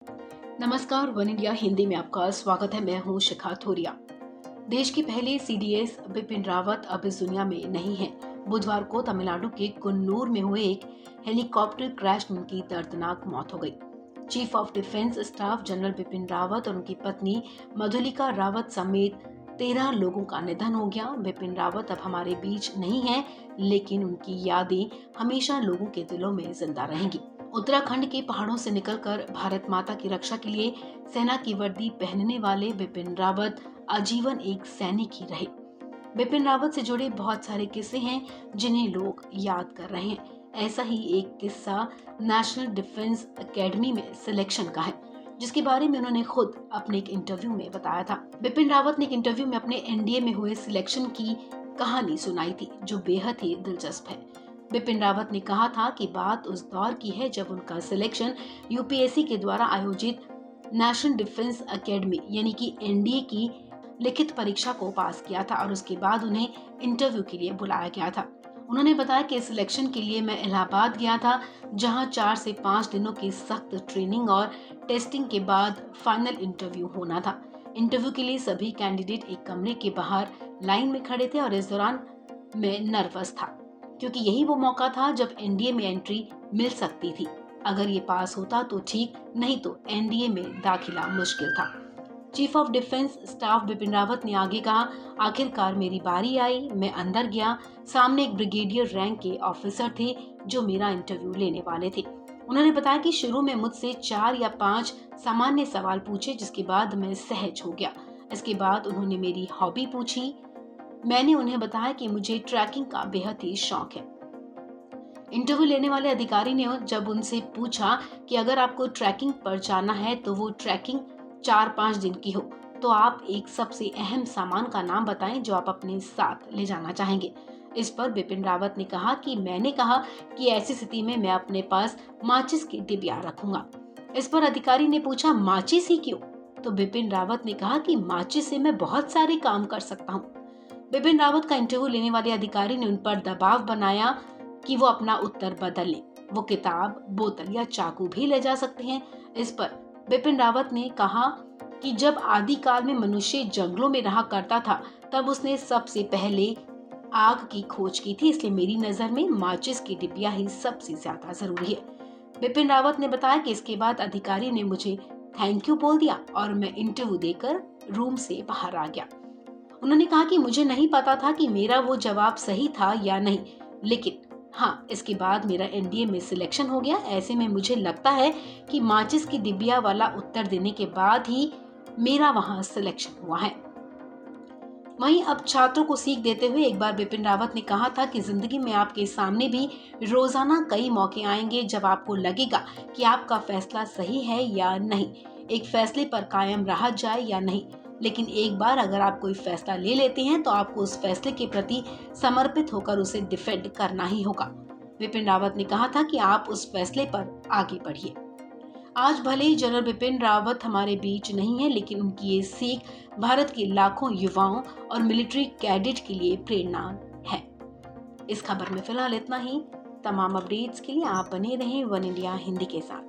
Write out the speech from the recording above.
नमस्कार, one India Hindi में आपका स्वागत है। मैं हूं शिखा थोरिया। देश के पहले सीडीएस बिपिन रावत अब इस दुनिया में नहीं है। बुधवार को तमिलनाडु के कुन्नूर में हुए एक हेलीकॉप्टर क्रैश में उनकी दर्दनाक मौत हो गई। Chief of defence staff general Bipin Rawat और उनकी पत्नी मधुलिका रावत समेत 13 लोगों का निधन हो गया। बिपिन रावत अब हमारे बीच नहीं है, लेकिन उनकी यादें हमेशा लोगों के दिलों में जिंदा रहेंगी। उत्तराखंड के पहाड़ों से निकलकर भारत माता की रक्षा के लिए सेना की वर्दी पहनने वाले बिपिन रावत आजीवन एक सैनिक ही रहे। बिपिन रावत से जुड़े बहुत सारे किस्से हैं जिन्हें लोग याद कर रहे हैं। ऐसा ही एक किस्सा नेशनल डिफेंस एकेडमी में सिलेक्शन का है, जिसके बारे में उन्होंने खुद अपने एक इंटरव्यू में बताया था। बिपिन रावत ने एक इंटरव्यू में अपने एनडीए में हुए सिलेक्शन की कहानी सुनाई थी, जो बेहद ही दिलचस्प है। बिपिन रावत ने कहा था कि बात उस दौर की है जब उनका सिलेक्शन यूपीएससी के द्वारा आयोजित नेशनल डिफेंस एकेडमी यानी कि एनडीए की लिखित परीक्षा को पास किया था और उसके बाद उन्हें इंटरव्यू के लिए बुलाया गया था। उन्होंने बताया कि सिलेक्शन के लिए मैं इलाहाबाद गया था, जहां 4 से 5 दिनों की सख्त ट्रेनिंग और टेस्टिंग के बाद फाइनल इंटरव्यू होना था। इंटरव्यू के लिए सभी कैंडिडेट एक कमरे के बाहर लाइन में खड़े थे और इस दौरान मैं नर्वस था, क्योंकि यही वो मौका था जब एनडीए में एंट्री मिल सकती थी। अगर ये पास होता तो ठीक, नहीं तो एनडीए में दाखिला मुश्किल था। Chief of defence staff Bipin Rawat ने आगे कहा, आखिरकार मेरी बारी आई। मैं अंदर गया। सामने एक ब्रिगेडियर रैंक के ऑफिसर थे जो मेरा इंटरव्यू लेने वाले थे। उन्होंने बताया कि शुरू में मुझसे 4 या 5 सामान्य सवाल पूछे, जिसके बाद मैं सहज हो गया। इसके बाद उन्होंने मेरी हॉबी पूछी। मैंने उन्हें बताया कि मुझे ट्रैकिंग का बेहद ही शौक है। इंटरव्यू लेने वाले अधिकारी ने जब उनसे पूछा कि अगर आपको ट्रैकिंग पर जाना है तो वो ट्रैकिंग 4-5 दिन की हो, तो आप एक सबसे अहम सामान का नाम बताएं जो आप अपने साथ ले जाना चाहेंगे। इस पर बिपिन रावत ने कहा कि मैंने कहा कि ऐसी स्थिति में मैं अपने पास माचिस की डिबिया रखूंगा। इस पर अधिकारी ने पूछा, माचिस ही क्यों? तो बिपिन रावत ने कहा कि माचिस से मैं बहुत सारे काम कर सकता हूँ। बिपिन रावत का इंटरव्यू लेने वाले अधिकारी ने उन पर दबाव बनाया कि वो अपना उत्तर बदल लें। वो किताब, बोतल या चाकू भी ले जा सकते हैं। इस पर बिपिन रावत ने कहा कि जब आदिकाल में मनुष्य जंगलों में रहा करता था, तब उसने सबसे पहले आग की खोज की थी, इसलिए मेरी नजर में माचिस की डिबिया ही सबसे ज्यादा जरूरी है। बिपिन रावत ने बताया कि इसके बाद अधिकारी ने मुझे थैंक यू बोल दिया और मैं इंटरव्यू देकर रूम से बाहर आ गया। उन्होंने कहा कि मुझे नहीं पता था कि मेरा वो जवाब सही था या नहीं, लेकिन हाँ, इसके बाद मेरा एनडीए में सिलेक्शन हो गया। ऐसे में मुझे लगता है कि माचिस की डिबिया वाला उत्तर देने के बाद ही मेरा वहां सिलेक्शन हुआ है। वहीं अब छात्रों को सीख देते हुए एक बार बिपिन रावत ने कहा था कि जिंदगी में आपके सामने भी रोजाना कई मौके आएंगे जब आपको लगेगा कि आपका फैसला सही है या नहीं, एक फैसले पर कायम रहा जाए या नहीं। लेकिन एक बार अगर आप कोई फैसला ले लेते हैं तो आपको उस फैसले के प्रति समर्पित होकर उसे डिफेंड करना ही होगा। बिपिन रावत ने कहा था कि आप उस फैसले पर आगे बढ़िए। आज भले ही जनरल बिपिन रावत हमारे बीच नहीं है, लेकिन उनकी ये सीख भारत के लाखों युवाओं और मिलिट्री कैडेट के लिए प्रेरणा है। इस खबर में फिलहाल इतना ही। तमाम अपडेट्स के लिए आप बने रहें वन इंडिया हिंदी के साथ।